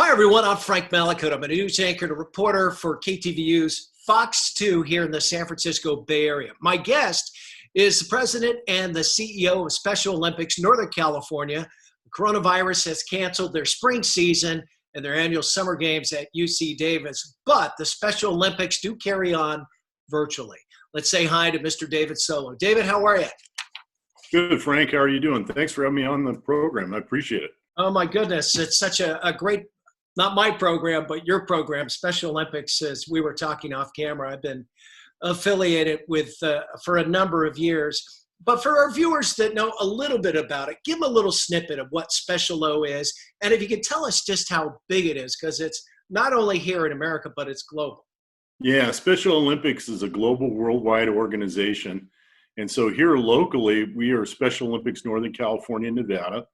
Hi, everyone. I'm Frank Malakot. I'm a news anchor and a reporter for KTVU's Fox 2 here in the San Francisco Bay Area. My guest is the president and the CEO of Special Olympics Northern California. The coronavirus has canceled their spring season and their annual summer games at UC Davis, but the Special Olympics do carry on virtually. Let's say hi to Mr. David Solo. David, how are you? Good, Frank. How are you doing? Thanks for having me on the program. I appreciate it. Oh, my goodness. It's such a great, not my program, but your program, Special Olympics, as we were talking off camera. I've been affiliated with for a number of years. But for our viewers that know a little bit about it, give them a little snippet of what Special O is. And if you could tell us just how big it is, because it's not only here in America, but it's global. Yeah, Special Olympics is a global worldwide organization. And so here locally, we are Special Olympics Northern California and Nevada.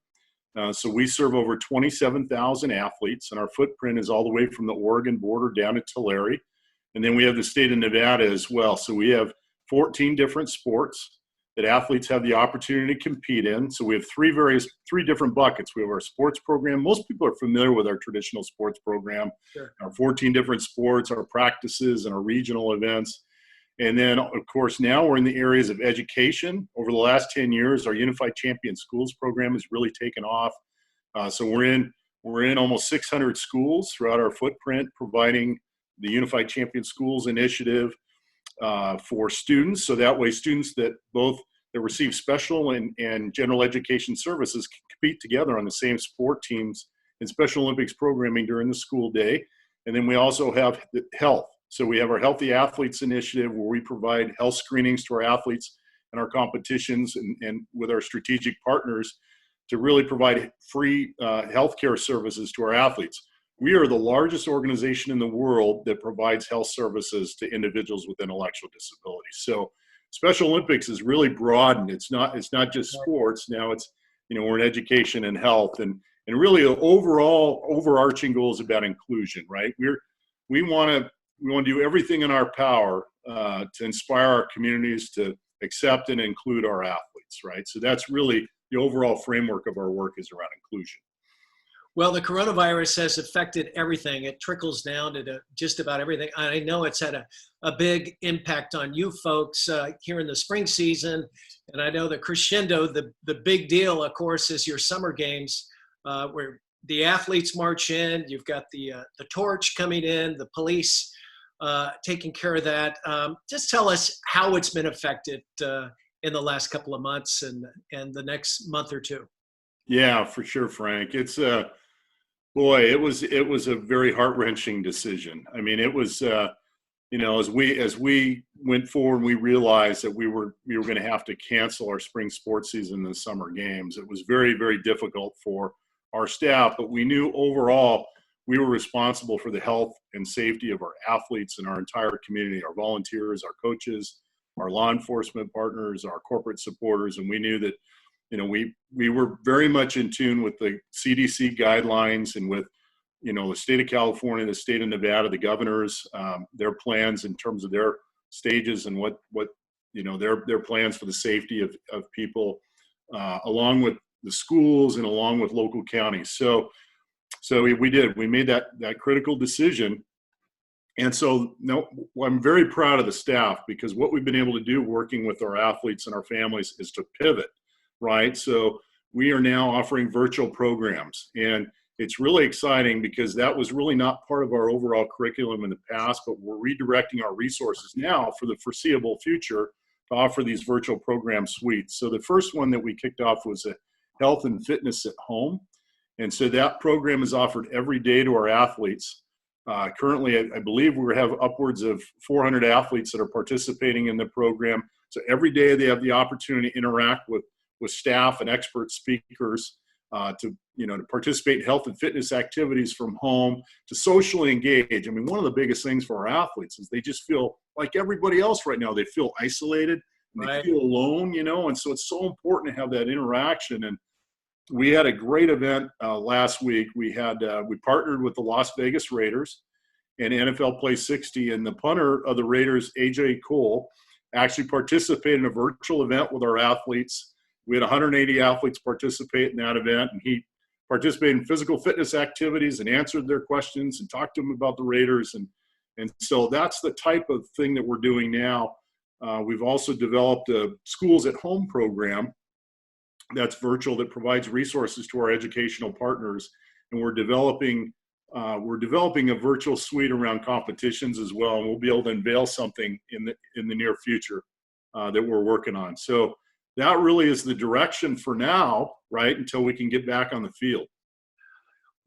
So we serve over 27,000 athletes, and our footprint is all the way from the Oregon border down to Tulare. And then we have the state of Nevada as well. So we have 14 different sports that athletes have the opportunity to compete in. So we have three different buckets. We have our sports program. Most people are familiar with our traditional sports program, Sure. Our 14 different sports, our practices, and our regional events. And then, of course, now we're in the areas of education. Over the last 10 years, our Unified Champion Schools program has really taken off. So we're in almost 600 schools throughout our footprint, providing the Unified Champion Schools initiative for students. So that way students that receive special and general education services can compete together on the same sport teams in Special Olympics programming during the school day. And then we also have health. So we have our Healthy Athletes Initiative, where we provide health screenings to our athletes and our competitions and with our strategic partners to really provide free healthcare services to our athletes. We are the largest organization in the world that provides health services to individuals with intellectual disabilities. So Special Olympics is really broadened. It's not just sports. Now it's, we're in education and health, and really the overall overarching goal is about inclusion, right? We want to do everything in our power to inspire our communities to accept and include our athletes, right? So that's really the overall framework of our work is around inclusion. Well, the coronavirus has affected everything. It trickles down to just about everything. I know it's had a big impact on you folks here in the spring season. And I know the crescendo, the big deal, of course, is your summer games where the athletes march in. You've got the torch coming in, the police taking care of that. Just tell us how it's been affected in the last couple of months and the next month or two. Yeah, for sure, Frank. It's it was a very heart-wrenching decision. I mean, it was as we went forward, we realized that we were going to have to cancel our spring sports season and the summer games. It was very, very difficult for our staff, but we knew overall we were responsible for the health and safety of our athletes and our entire community, our volunteers, our coaches, our law enforcement partners, our corporate supporters, and we knew that we were very much in tune with the CDC guidelines and with the state of California, the state of Nevada, the governors, their plans in terms of their stages and what their plans for the safety of people, along with the schools and along with local counties. So we made that critical decision. And so I'm very proud of the staff, because what we've been able to do working with our athletes and our families is to pivot, right? So we are now offering virtual programs, and it's really exciting because that was really not part of our overall curriculum in the past, but we're redirecting our resources now for the foreseeable future to offer these virtual program suites. So the first one that we kicked off was a Health and Fitness at Home. And so that program is offered every day to our athletes. Currently, I believe we have upwards of 400 athletes that are participating in the program. So every day they have the opportunity to interact with staff and expert speakers to participate in health and fitness activities from home, to socially engage. I mean, one of the biggest things for our athletes is they just feel like everybody else right now. They feel isolated and they feel alone, and so it's so important to have that interaction. And we had a great event last week. We partnered with the Las Vegas Raiders and NFL Play 60, and the punter of the Raiders, AJ Cole, actually participated in a virtual event with our athletes. We had 180 athletes participate in that event, and he participate in physical fitness activities and answered their questions and talked to them about the Raiders. And so that's the type of thing that we're doing now. We've also developed a schools at home program that's virtual, that provides resources to our educational partners. And we're developing a virtual suite around competitions as well. And we'll be able to unveil something in the near future that we're working on. So that really is the direction for now, right? Until we can get back on the field.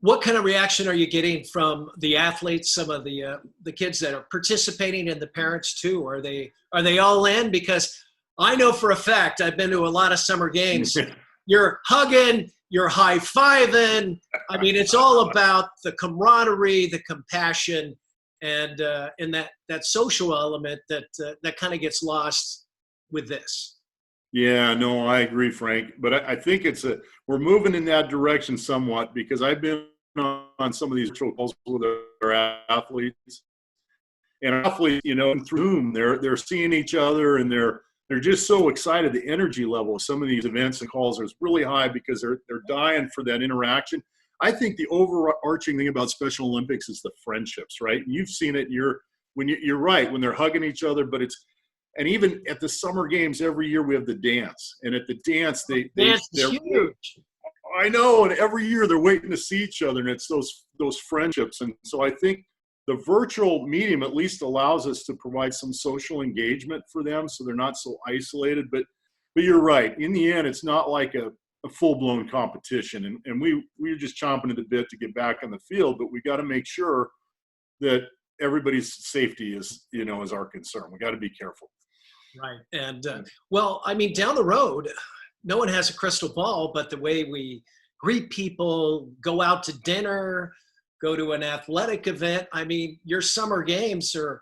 What kind of reaction are you getting from the athletes, some of the kids that are participating, and the parents too? Are they all in? Because I know for a fact, I've been to a lot of summer games. You're hugging, you're high-fiving. I mean, it's all about the camaraderie, the compassion, and that social element that kind of gets lost with this. Yeah, no, I agree, Frank. But I think we're moving in that direction somewhat, because I've been on some of these virtual calls with our athletes, and athletes, through whom they're seeing each other, and they're just so excited. The energy level of some of these events and calls is really high, because they're dying for that interaction. I think the overarching thing about Special Olympics is the friendships, right? And you've seen it. You're right, when they're hugging each other, but and even at the summer games every year we have the dance, and at the dance they're huge. I know, and every year they're waiting to see each other, and it's those friendships. And so I think the virtual medium at least allows us to provide some social engagement for them, so they're not so isolated. But you're right. In the end, it's not like a full-blown competition, and we're just chomping at the bit to get back on the field. But we got to make sure that everybody's safety is our concern. We got to be careful. Right. And well, I mean, down the road, no one has a crystal ball, but the way we greet people, go out to dinner, go to an athletic event. I mean, your summer games are,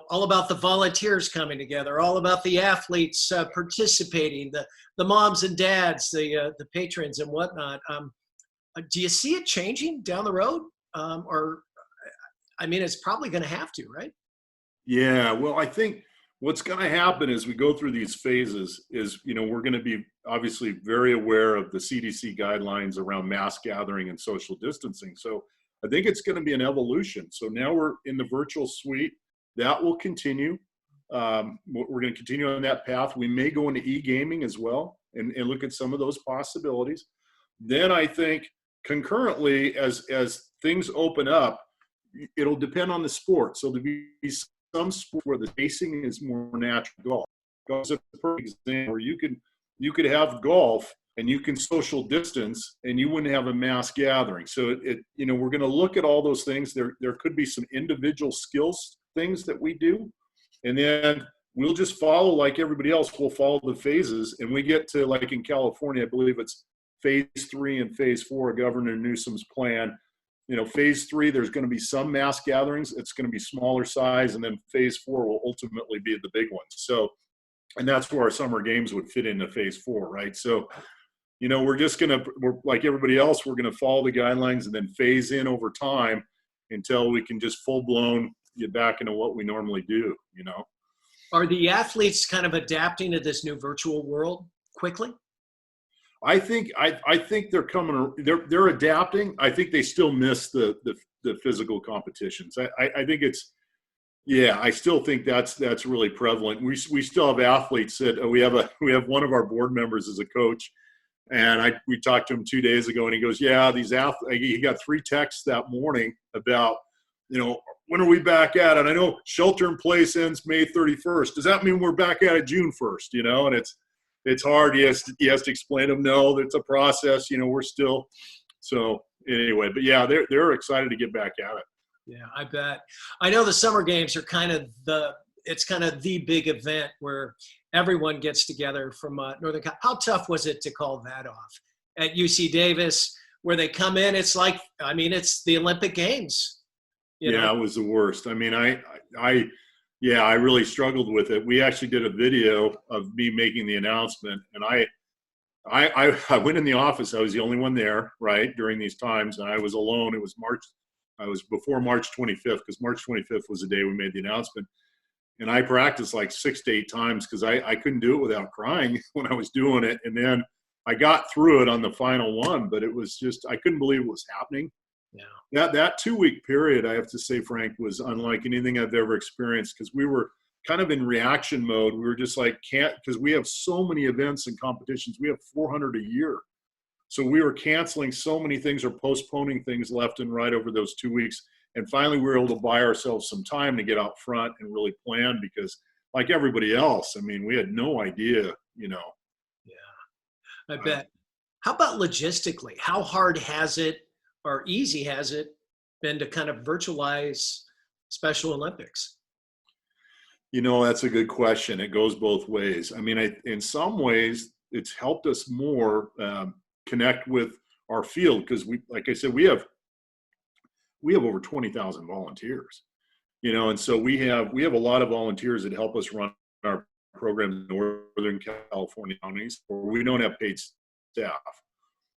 all about the volunteers coming together, all about the athletes participating, the moms and dads, the patrons and whatnot. Do you see it changing down the road? Or, I mean, it's probably going to have to, right? Yeah. Well, I think what's going to happen as we go through these phases is, we're going to be obviously very aware of the CDC guidelines around mass gathering and social distancing. So I think it's going to be an evolution. So now we're in the virtual suite. That will continue. We're going to continue on that path. We may go into e-gaming as well and look at some of those possibilities. Then I think concurrently, as things open up, it'll depend on the sport. So there'll be some sport where the spacing is more natural. Golf is a perfect example where you could have golf and you can social distance and you wouldn't have a mass gathering. So we're going to look at all those things. There could be some individual skills things that we do, and then we'll just follow, like everybody else, we'll follow the phases. And we get to, like in California, I believe it's phase 3 and phase 4 of Governor Newsom's plan. Phase 3, there's going to be some mass gatherings. It's going to be smaller size. And then phase 4 will ultimately be the big ones. So, and that's where our summer games would fit into phase 4, right? So, we're like everybody else, we're going to follow the guidelines and then phase in over time until we can just full blown get back into what we normally do, Are the athletes kind of adapting to this new virtual world quickly? I think they're coming. They're adapting. I think they still miss the physical competitions. I think it's, I still think that's really prevalent. We still have athletes that we have one of our board members as a coach, and we talked to him 2 days ago, and he goes, these athletes. He got 3 texts that morning about, when are we back at it? I know shelter in place ends May 31st. Does that mean we're back at it June 1st? And it's hard. He has to explain to them, no, it's a process. We're still. So anyway, but they're excited to get back at it. Yeah, I bet. I know the summer games are kind of the big event where everyone gets together from Northern Cal. How tough was it to call that off at UC Davis, where they come in? It's like, it's the Olympic Games. It was the worst. I really struggled with it. We actually did a video of me making the announcement, and I went in the office. I was the only one there, right, during these times, and I was alone. It was before March 25th, because March 25th was the day we made the announcement. And I practiced like 6 to 8 times because I couldn't do it without crying when I was doing it. And then I got through it on the final one, but it was just, I couldn't believe it was happening. Yeah. That 2 week period, I have to say, Frank, was unlike anything I've ever experienced, because we were kind of in reaction mode. We were just like, because we have so many events and competitions. We have 400 a year. So we were canceling so many things or postponing things left and right over those 2 weeks. And finally, we were able to buy ourselves some time to get out front and really plan, because like everybody else, I mean, we had no idea, Yeah, I bet. How about logistically? How hard has it or easy has it been to kind of virtualize Special Olympics? That's a good question. It goes both ways. I mean, in some ways, it's helped us more connect with our field, because like I said, we have over 20,000 volunteers, and so we have a lot of volunteers that help us run our programs in Northern California counties where we don't have paid staff.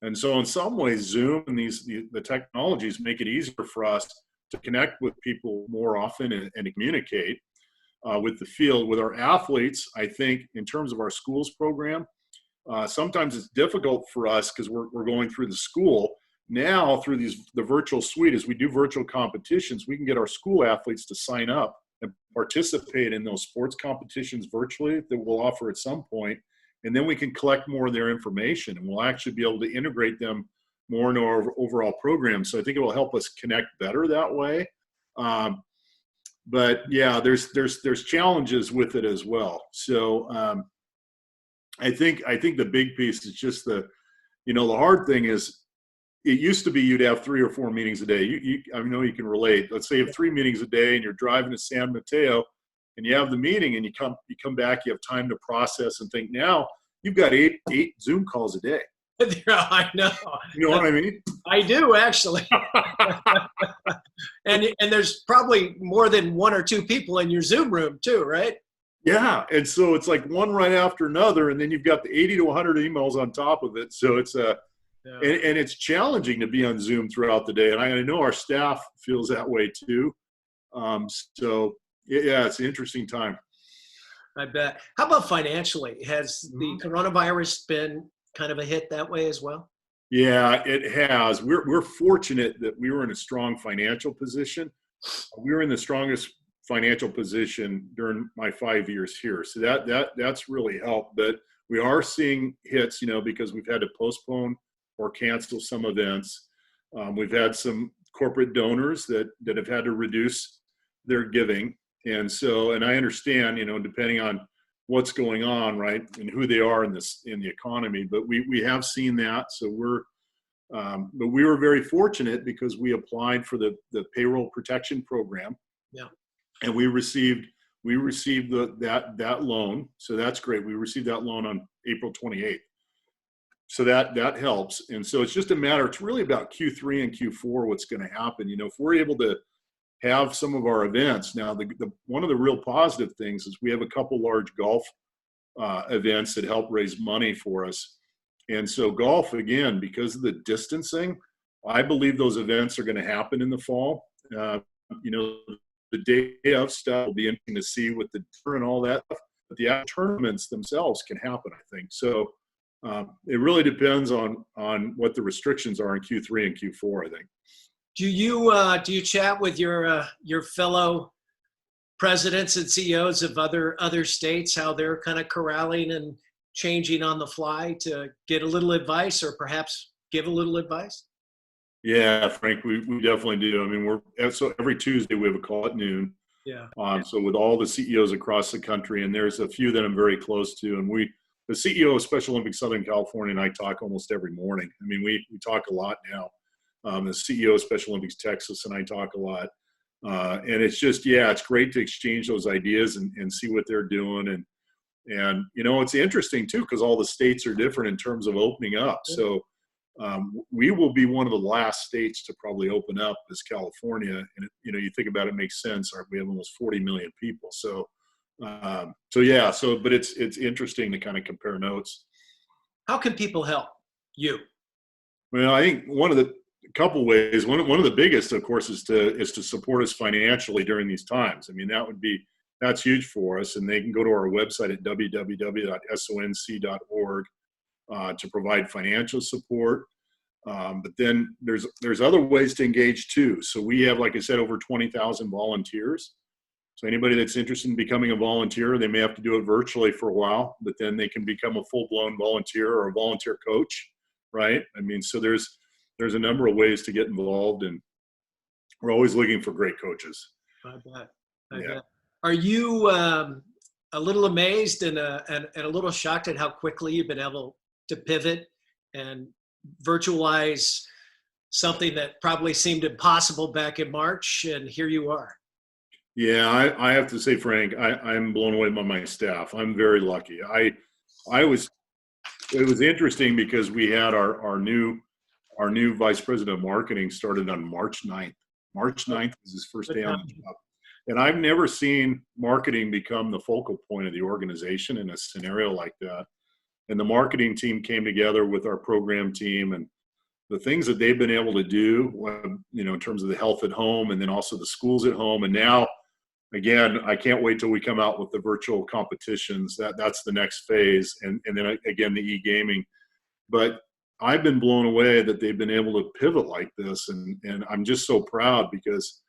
And so in some ways, Zoom and the technologies make it easier for us to connect with people more often and to communicate with the field. With our athletes, I think in terms of our schools program, sometimes it's difficult for us because we're going through the school. Now through the virtual suite, as we do virtual competitions, we can get our school athletes to sign up and participate in those sports competitions virtually that we'll offer at some point. And then we can collect more of their information, and we'll actually be able to integrate them more into our overall program. So I think it will help us connect better that way. But yeah, there's challenges with it as well. So I think the big piece is just the hard thing is, it used to be you'd have 3 or 4 meetings a day. I know you can relate. Let's say you have 3 meetings a day and you're driving to San Mateo and you have the meeting and you come back, you have time to process and think. Now you've got eight Zoom calls a day. I know. You know what I mean? I do, actually. and there's probably more than 1 or 2 people in your Zoom room too, right? Yeah. And so it's like one right after another, and then you've got the 80 to 100 emails on top of it. So it's and it's challenging to be on Zoom throughout the day. And I know our staff feels that way too. So yeah, it's an interesting time. I bet. How about financially? Has the coronavirus been kind of a hit that way as well? Yeah, it has. We're fortunate that we were in a strong financial position. We were in the strongest financial position during my 5 years here. So that's really helped. But we are seeing hits, because we've had to postpone or cancel some events. We've had some corporate donors that have had to reduce their giving. And I understand, depending on what's going on, right, and who they are in the economy, but we have seen that. So but we were very fortunate because we applied for the payroll protection program. Yeah. And we received that loan. So that's great. We received that loan on April 28th. So that helps. And so it's just a matter, it's really about Q3 and Q4, what's going to happen. If we're able to have some of our events. Now, one of the real positive things is we have a couple large golf events that help raise money for us. And so golf, again, because of the distancing, I believe those events are going to happen in the fall. The day of stuff will be interesting to see with the tour and all that, but the tournaments themselves can happen, I think. So it really depends on what the restrictions are in Q3 and Q4, I think. Do you chat with your fellow presidents and CEOs of other states, how they're kind of corralling and changing on the fly to get a little advice, or perhaps give a little advice? Yeah, Frank, we definitely do. I mean, so every Tuesday we have a call at noon. Yeah. So with all the CEOs across the country, and there's a few that I'm very close to, and the CEO of Special Olympics Southern California and I talk almost every morning. I mean, we talk a lot now. The CEO of Special Olympics Texas and I talk a lot. And it's just, it's great to exchange those ideas and see what they're doing. And it's interesting too, because all the states are different in terms of opening up. So we will be one of the last states to probably open up as California. And, you think about it, makes sense. We have almost 40 million people. But it's interesting to kind of compare notes. How can people help you? Well, I think a couple ways. One of the biggest, of course, is to support us financially during these times. I mean, that's huge for us. And they can go to our website at www.sonc.org to provide financial support. But then there's other ways to engage too. So we have, like I said, over 20,000 volunteers. So anybody that's interested in becoming a volunteer, they may have to do it virtually for a while, but then they can become a full-blown volunteer or a volunteer coach, right? I mean, so there's a number of ways to get involved, and we're always looking for great coaches. I bet. I bet. Are you a little amazed and a little shocked at how quickly you've been able to pivot and virtualize something that probably seemed impossible back in March, and here you are? Yeah, I have to say, Frank, I'm blown away by my staff. I'm very lucky. It was interesting because we had our new vice president of marketing started on March 9th. March 9th was his first day on the job. And I've never seen marketing become the focal point of the organization in a scenario like that. And the marketing team came together with our program team, and the things that they've been able to do, in terms of the health at home, and then also the schools at home. And now, again, I can't wait till we come out with the virtual competitions. That's the next phase. And then again, the e-gaming. But I've been blown away that they've been able to pivot like this. And I'm just so proud because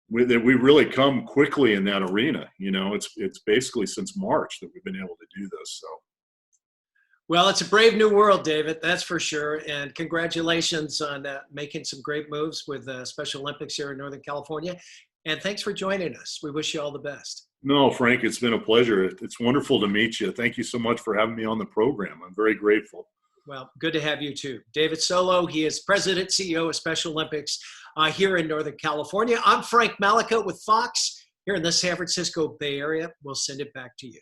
we really come quickly in that arena. It's basically since March that we've been able to do this. So. Well, it's a brave new world, David, that's for sure. And congratulations on making some great moves with Special Olympics here in Northern California. And thanks for joining us. We wish you all the best. No, Frank, it's been a pleasure. It's wonderful to meet you. Thank you so much for having me on the program. I'm very grateful. Well, good to have you too. David Solo, he is President, CEO of Special Olympics here in Northern California. I'm Frank Malika with Fox here in the San Francisco Bay Area. We'll send it back to you.